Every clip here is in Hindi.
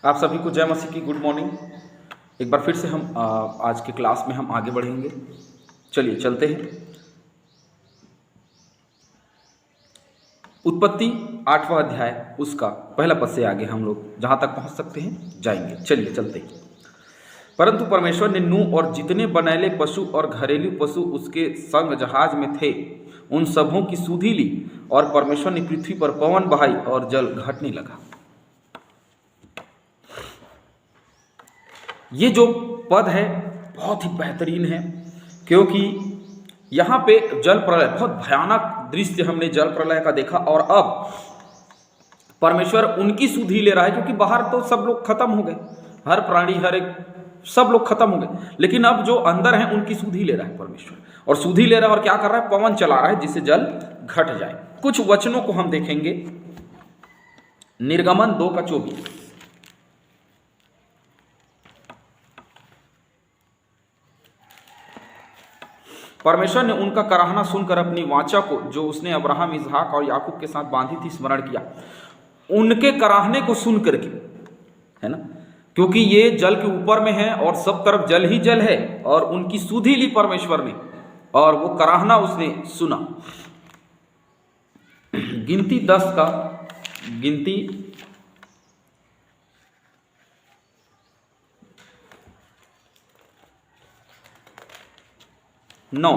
आप सभी को जय मसीह की गुड मॉर्निंग। एक बार फिर से हम आज के क्लास में हम आगे बढ़ेंगे। चलिए चलते हैं। उत्पत्ति 8वां अध्याय उसका पहला पद से आगे हम लोग जहाँ तक पहुँच सकते हैं जाएंगे। चलिए चलते हैं। परंतु परमेश्वर ने नूह और जितने बनैले पशु और घरेलू पशु उसके संग जहाज में थे उन सबों की सुधि ली, और परमेश्वर ने पृथ्वी पर पवन बहाई और जल घटने लगा। ये जो पद है बहुत ही बेहतरीन है, क्योंकि यहाँ पे जल प्रलय, बहुत भयानक दृश्य हमने जल प्रलय का देखा, और अब परमेश्वर उनकी सुधि ले रहा है, क्योंकि बाहर तो सब लोग खत्म हो गए, हर प्राणी हर एक सब लोग खत्म हो गए, लेकिन अब जो अंदर हैं उनकी सुधि ले रहा है परमेश्वर। और सुधि ले रहा है और क्या कर रहा है, पवन चला रहा है जिससे जल घट जाए। कुछ वचनों को हम देखेंगे। निर्गमन 2:24। परमेश्वर ने उनका कराहना सुनकर अपनी वाचा को जो उसने अब्राहम, इसहाक और याकूब के साथ बांधी थी स्मरण किया। उनके कराहने को सुन करके, है ना, क्योंकि ये जल के ऊपर में है और सब तरफ जल ही जल है, और उनकी सुधि ली परमेश्वर ने और वो कराहना उसने सुना। गिनती 10 का गिनती 9।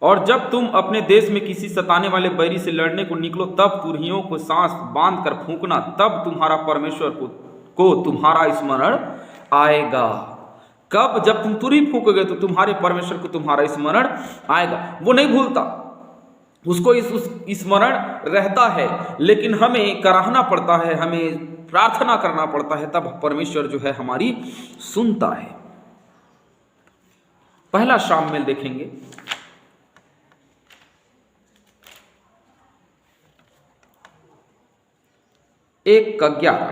और जब तुम अपने देश में किसी सताने वाले बैरी से लड़ने को निकलो, तब तुरहियों को सांस बांध कर फूंकना, तब तुम्हारा परमेश्वर को तुम्हारा स्मरण आएगा। कब? जब तुम तुरही फूंकोगे तो तुम्हारे परमेश्वर को तुम्हारा स्मरण आएगा। वो नहीं भूलता, उसको स्मरण रहता है, लेकिन हमें कराहना पड़ता है, हमें प्रार्थना करना पड़ता है, तब परमेश्वर जो है हमारी सुनता है। पहला शामिल देखेंगे। एक का 11,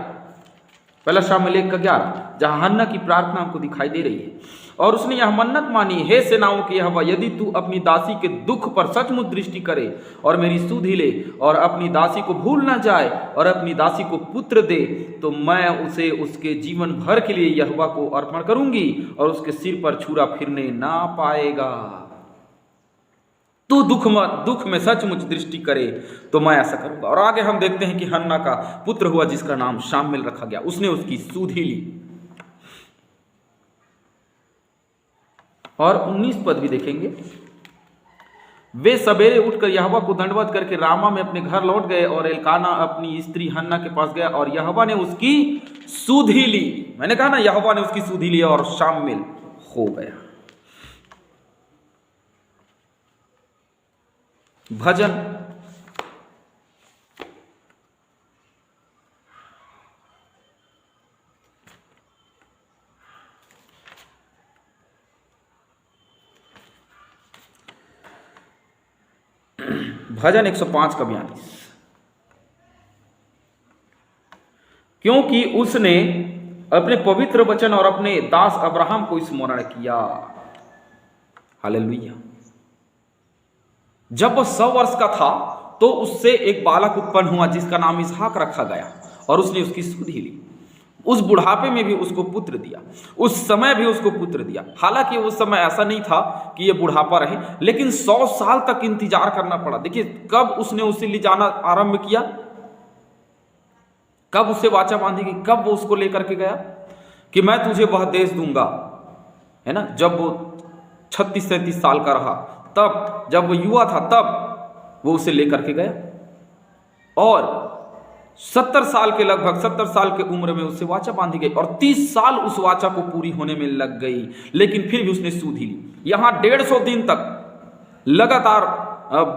पहला शामिल 1:11, जहां हन्ना की प्रार्थना हमको दिखाई दे रही है। और उसने यह मन्नत मानी, हे सेनाओं की यहोवा, यदि तू अपनी दासी के दुख पर सचमुच दृष्टि करे और मेरी सुधि ले और अपनी दासी को भूल ना जाए और अपनी दासी को पुत्र दे, तो मैं उसे उसके जीवन भर के लिए यहोवा को अर्पण करूंगी और उसके सिर पर छुरा फिरने ना पाएगा। तू दुख में सचमुच दृष्टि करे तो मैं ऐसा करूंगा। और आगे हम देखते हैं कि हन्ना का पुत्र हुआ जिसका नाम शामिल रखा गया, उसने उसकी सुधि ली। और 19 पद भी देखेंगे। वे सवेरे उठकर यहोवा को दंडवत करके रामा में अपने घर लौट गए, और एलकाना अपनी स्त्री हन्ना के पास गया और यहोवा ने उसकी सुधि ली। मैंने कहा ना, यहोवा ने उसकी सुधि ली और शामिल हो गया। भजन 105 का 42। क्योंकि उसने अपने पवित्र वचन और अपने दास अब्राहम को स्मरण किया। हालेलुया। जब वह 100 वर्ष का था तो उससे एक बालक उत्पन्न हुआ जिसका नाम इसहाक रखा गया, और उसने उसकी सुधि ली। उस बुढ़ापे में भी उसको पुत्र दिया, उस समय भी उसको पुत्र दिया। हालांकि उस समय ऐसा नहीं था कि ये बुढ़ापा रहे, लेकिन 100 साल तक इंतजार करना पड़ा। देखिए, कब उसने उसे ले जाना आरंभ किया, कब उससे वाचा बांधी गई, कब वो उसको लेकर के गया कि मैं तुझे वह देश दूंगा, है ना। जब वो 36-37 साल का रहा, तब जब वो युवा था तब वो उसे लेकर के गया, और 70 साल के लगभग 70 साल के उम्र में उससे वाचा बांधी गई, और 30 साल उस वाचा को पूरी होने में लग गई, लेकिन फिर भी उसने सुधि ली। यहां 150 दिन तक लगातार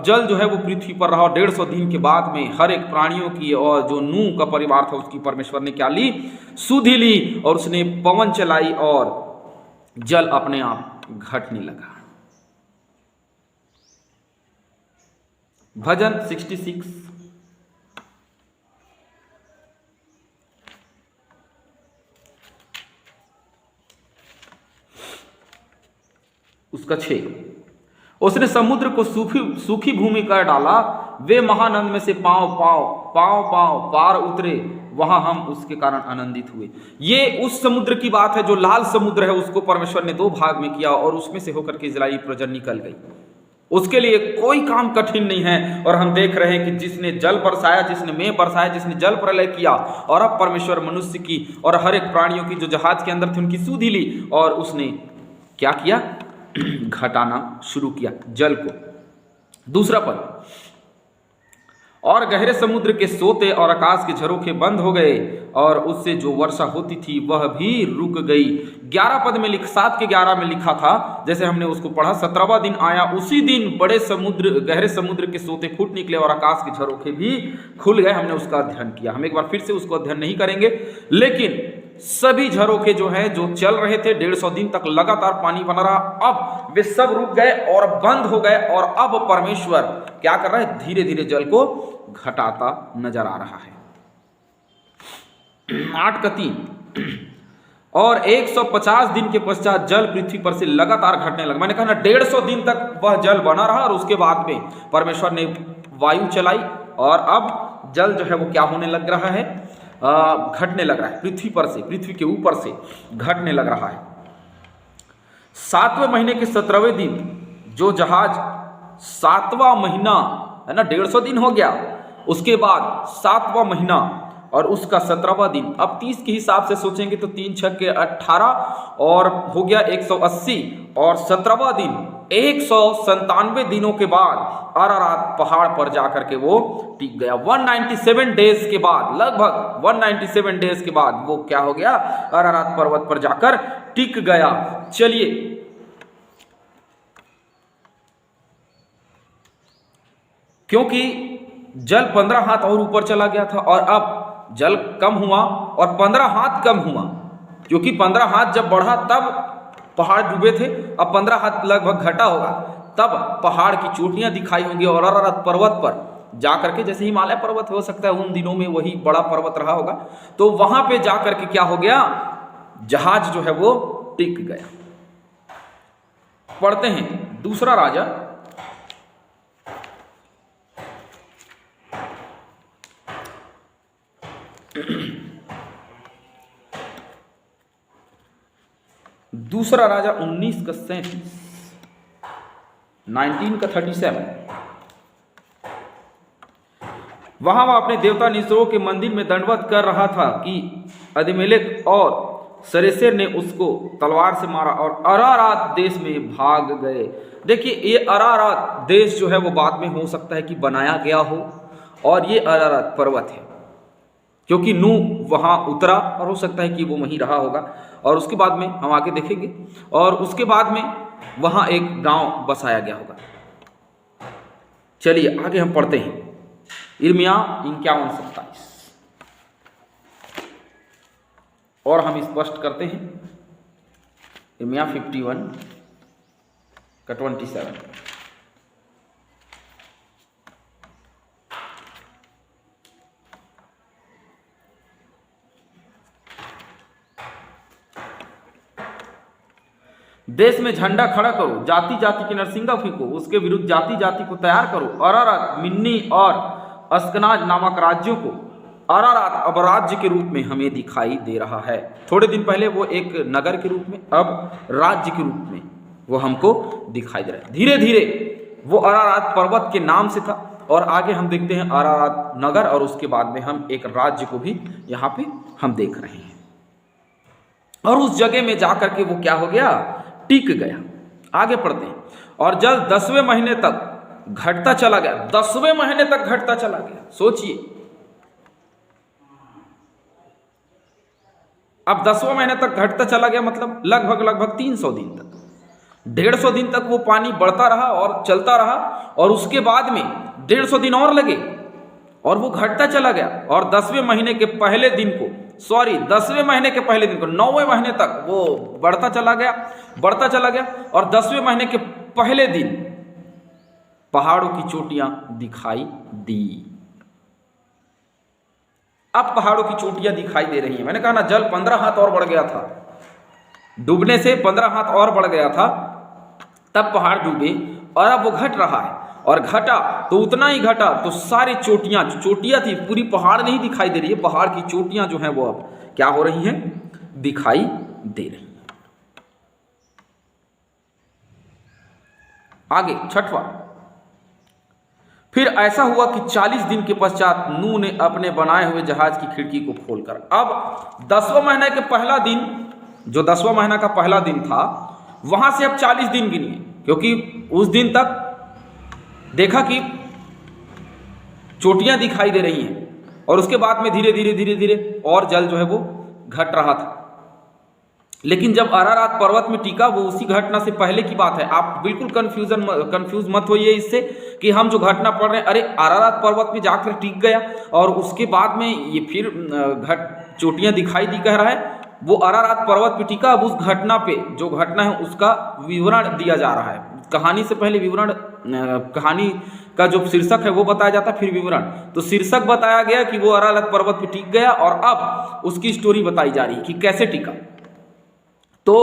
जल जो है वो पृथ्वी पर रहा। 150 दिन के बाद में हर एक प्राणियों की और जो नूह का परिवार था उसकी परमेश्वर ने क्या ली, सुधि ली, और उसने पवन चलाई और जल अपने आप घटने लगा। भजन 66 उसका 6। उसने समुद्र को सूखी भूमि कर डाला, वे महानंद में से पांव पांव पार उतरे, वहां हम उसके कारण आनंदित हुए। ये उस समुद्र की बात है जो लाल समुद्र है, उसको परमेश्वर ने 2 भाग में किया और उसमें से होकर के इजराइली प्रजा निकल गई। उसके लिए कोई काम कठिन नहीं है। और हम देख रहे हैं कि जिसने जल बरसाया, जिसने मेघ बरसाया, जिसने जल प्रलय किया, और अब परमेश्वर मनुष्य की और हर एक प्राणियों की जो जहाज के अंदर थे उनकी सुधि ली और उसने क्या किया? घटाना शुरू किया जल को। दूसरा पद, और गहरे समुद्र के सोते और आकाश के झरोखे बंद हो गए और उससे जो वर्षा होती थी वह भी रुक गई। 11 पद में 7 के 11 में लिखा था, जैसे हमने उसको पढ़ा, 17वां दिन आया, उसी दिन बड़े समुद्र, गहरे समुद्र के सोते फूट निकले और आकाश के झरोखे भी खुल गए। हमने उसका अध्ययन किया। हम एक बार फिर से उसको अध्ययन नहीं करेंगे, लेकिन सभी झरोखे जो हैं, जो चल रहे थे 150 दिन तक लगातार पानी बना रहा, अब वे सब रुक गए और बंद हो गए। और अब परमेश्वर क्या कर रहा है? धीरे धीरे जल को घटाता नजर आ रहा है। 8 का 3, और 150 दिन के पश्चात जल पृथ्वी पर से लगातार घटने लगा। मैंने कहा ना, 150 दिन तक वह जल बना रहा और उसके बाद में परमेश्वर ने वायु चलाई और अब जल जो है वो क्या होने लग रहा है? घटने लग रहा है। पृथ्वी पर से, पृथ्वी के ऊपर से घटने लग रहा है। 7वें महीने के 17वें दिन जो जहाज, 7वां महीना है ना, 150 दिन हो गया, उसके बाद 7वां महीना और उसका 17वां दिन। अब 30 के हिसाब से सोचेंगे तो 3 6 के 18 और हो गया 180, और 17वां दिन 197 दिनों के बाद अरारात पहाड़ पर जाकर के वो टिक गया। 197 डेज के बाद, लगभग 197 डेज के बाद वो क्या हो गया? अरारात पर्वत पर जाकर टिक गया। चलिए, क्योंकि जल 15 हाथ और ऊपर चला गया था और अब जल कम हुआ और 15 हाथ कम हुआ, क्योंकि 15 हाथ जब बढ़ा तब पहाड़ डूबे थे, अब 15 हाथ लगभग घटा होगा, तब पहाड़ की चोटियां दिखाई होंगी। और अरारात पर्वत पर जाकर के, जैसे हिमालय पर्वत हो सकता है उन दिनों में वही बड़ा पर्वत रहा होगा, तो वहां पे जाकर के क्या हो गया? जहाज जो है वो टिक गया। पढ़ते हैं दूसरा राजा दूसरा राजा 19 का 37, 19 का 37। वहां वह अपने देवता निस्रो के मंदिर में दंडवत कर रहा था कि अदीमेलेक और सरेसेर ने उसको तलवार से मारा और अरारात देश में भाग गए। देखिए, ये अरारात देश जो है वो बाद में हो सकता है कि बनाया गया हो, और ये अरारात पर्वत है क्योंकि नूह वहां उतरा और हो सकता है कि वो वहीं रहा होगा, और उसके बाद में हम आगे देखेंगे, और उसके बाद में वहां एक गांव बसाया गया होगा। चलिए आगे हम पढ़ते हैं। यिर्मयाह 51:27 और हम स्पष्ट करते हैं। यिर्मयाह 51 का 27। देश में झंडा खड़ा करो, जाति जाति की नरसिंगा फींको, उसके विरुद्ध जाति जाति को तैयार करो। अरारात, मिन्नी और अस्कनाज नामक राज्यों को अरारात अब राज्य के रूप में हमें दिखाई दे रहा है। थोड़े दिन पहले वो एक नगर के रूप में, अब राज्य के रूप में वो हमको दिखाई दे रहा है। धीरे धीरे वो अरारात पर्वत के नाम से था, और आगे हम देखते हैं अरारात नगर, और उसके बाद में हम एक राज्य को भी यहाँ पे हम देख रहे हैं। और उस जगह में जाकर के वो क्या हो गया? टिक गया। आगे पढ़ते हैं। और जल 10वें महीने तक घटता चला गया। 10वें महीने तक घटता चला गया। सोचिए, अब 10वें महीने तक घटता चला गया मतलब लगभग 300 दिन तक, 150 दिन तक वो पानी बढ़ता रहा और चलता रहा, और उसके बाद में 150 दिन और लगे और वो घटता चला गया। और 10वें महीने के पहले दिन को, 10वें महीने के पहले दिन को 9वें महीने तक वो बढ़ता चला गया, और 10वें महीने के पहले दिन पहाड़ों की चोटियां दिखाई दी। अब पहाड़ों की चोटियां दिखाई दे रही हैं। मैंने कहा ना, जल 15 हाथ और बढ़ गया था, डूबने से 15 हाथ और बढ़ गया था, तब पहाड़ डूबे और अब वो घट रहा है। और घटा तो उतना ही घटा, तो सारी चोटियां, जो चोटियां थी पूरी पहाड़ नहीं दिखाई दे रही है, पहाड़ की चोटियां जो हैं वो अब क्या हो रही हैं, दिखाई दे रही हैं। आगे छठवां, फिर ऐसा हुआ कि 40 दिन के पश्चात नूह ने अपने बनाए हुए जहाज की खिड़की को खोलकर, अब 10वें महीने के पहला दिन, जो 10वां महीना का पहला दिन था, वहां से अब 40 दिन गिनिए, क्योंकि उस दिन तक देखा कि चोटियां दिखाई दे रही हैं और उसके बाद में धीरे धीरे धीरे धीरे और जल जो है वो घट रहा था। लेकिन जब अरारात पर्वत में टिका, वो उसी घटना से पहले की बात है। आप बिल्कुल कंफ्यूज मत होइए इससे कि हम जो घटना पढ़ रहे हैं, अरे अरारात पर्वत में जाकर टिक गया और उसके बाद में ये फिर चोटियां दिखाई दी कह रहा है। वो अरारात पर्वत पे टिका, अब उस घटना पे, जो घटना है उसका विवरण दिया जा रहा है। कहानी से पहले विवरण, कहानी का जो शीर्षक है वो बताया जाता है, फिर विवरण। तो शीर्षक बताया गया कि वो अरारात पर्वत पे टिक गया और अब उसकी स्टोरी बताई जा रही है कि कैसे टिका। तो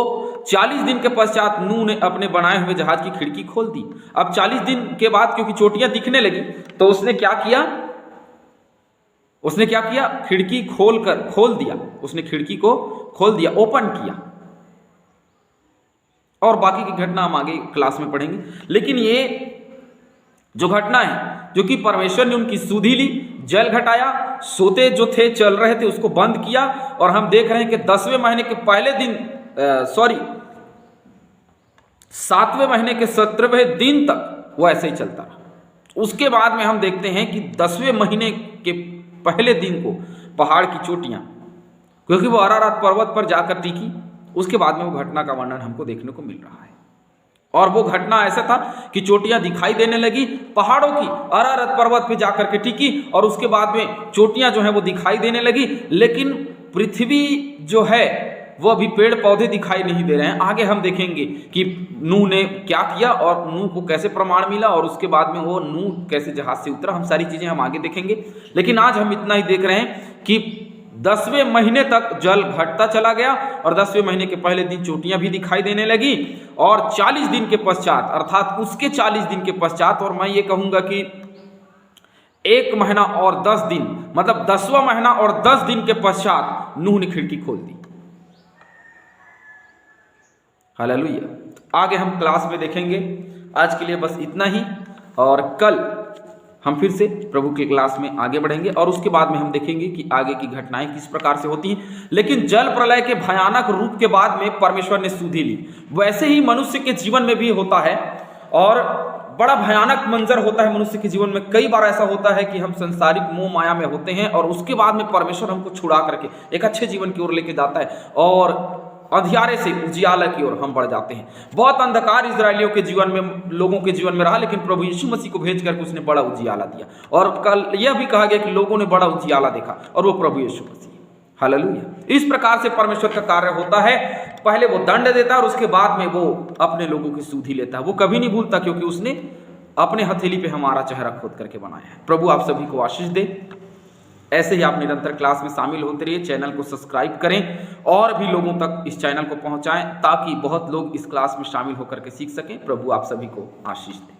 40 दिन के पश्चात नूह ने अपने बनाए हुए जहाज की खिड़की खोल दी। अब 40 दिन के बाद क्योंकि चोटियां दिखने लगी, तो उसने क्या किया, खिड़की खोल दिया, उसने खिड़की को खोल दिया, ओपन किया। और बाकी की घटना हम आगे क्लास में पढ़ेंगे। लेकिन ये जो घटना है, जो कि परमेश्वर ने उनकी सुधि ली, जल घटाया, सोते जो थे चल रहे थे उसको बंद किया, और हम देख रहे हैं कि 10वें महीने के पहले दिन 7वें महीने के 17वें दिन तक वो ऐसे ही चलता रहा। उसके बाद में हम देखते हैं कि 10वें महीने के पहले दिन को पहाड़ की चोटियां, क्योंकि वो अरारात पर्वत पर जाकर टिकी, उसके बाद में वो घटना का वर्णन हमको देखने को मिल रहा है। और वो घटना ऐसा था कि चोटियां दिखाई देने लगी पहाड़ों की, अरारात पर्वत पे जाकर के टिकी, और उसके बाद में चोटियां जो है वो दिखाई देने लगी। लेकिन पृथ्वी जो है वो अभी पेड़ पौधे दिखाई नहीं दे रहे हैं। आगे हम देखेंगे कि नूह ने क्या किया और नूह को कैसे प्रमाण मिला, और उसके बाद में वो नूह कैसे जहाज से उतरा, हम सारी चीजें हम आगे देखेंगे। लेकिन आज हम इतना ही देख रहे हैं कि 10वें महीने तक जल घटता चला गया और 10वें महीने के पहले दिन चोटियां भी दिखाई देने लगी, और 40 दिन के पश्चात, अर्थात उसके 40 दिन के पश्चात, और मैं ये कहूंगा कि 1 महीना और 10 दिन, मतलब 10वां महीना और 10 दिन के पश्चात नूह ने खिड़की खोल दी। हालेलुया। आगे हम क्लास में देखेंगे। आज के लिए बस इतना ही, और कल हम फिर से प्रभु की क्लास में आगे बढ़ेंगे, और उसके बाद में हम देखेंगे कि आगे की घटनाएं किस प्रकार से होती हैं। लेकिन जल प्रलय के भयानक रूप के बाद में परमेश्वर ने सुधि ली। वैसे ही मनुष्य के जीवन में भी होता है, और बड़ा भयानक मंजर होता है मनुष्य के जीवन में। कई बार ऐसा होता है कि हम संसारिक मोह माया में होते हैं, और उसके बाद में परमेश्वर हमको छुड़ा करके एक अच्छे जीवन की ओर लेके जाता है, और अंधियारे से उजियाला की ओर हम बढ़ जाते हैं। बहुत अंधकार इजरायलियों के जीवन में, लोगों के जीवन में रहा, लेकिन प्रभु यीशु मसीह को भेज करके उसने बड़ा उजियाला दिया। और कल यह भी कहा गया कि लोगों ने बड़ा उजियाला देखा, और वो प्रभु यीशु मसीह। हालेलुया। इस प्रकार से परमेश्वर का कार्य होता है। पहले वो दंड देता है और उसके बाद में वो अपने लोगों की सुधि लेता है। वो कभी नहीं भूलता, क्योंकि उसने अपने हथेली पे हमारा चेहरा खोद करके बनाया है। प्रभु आप सभी को आशीष दे। ऐसे ही आप निरंतर क्लास में शामिल होते रहिए। चैनल को सब्सक्राइब करें और भी लोगों तक इस चैनल को पहुंचाएं, ताकि बहुत लोग इस क्लास में शामिल होकर के सीख सकें। प्रभु आप सभी को आशीष दे।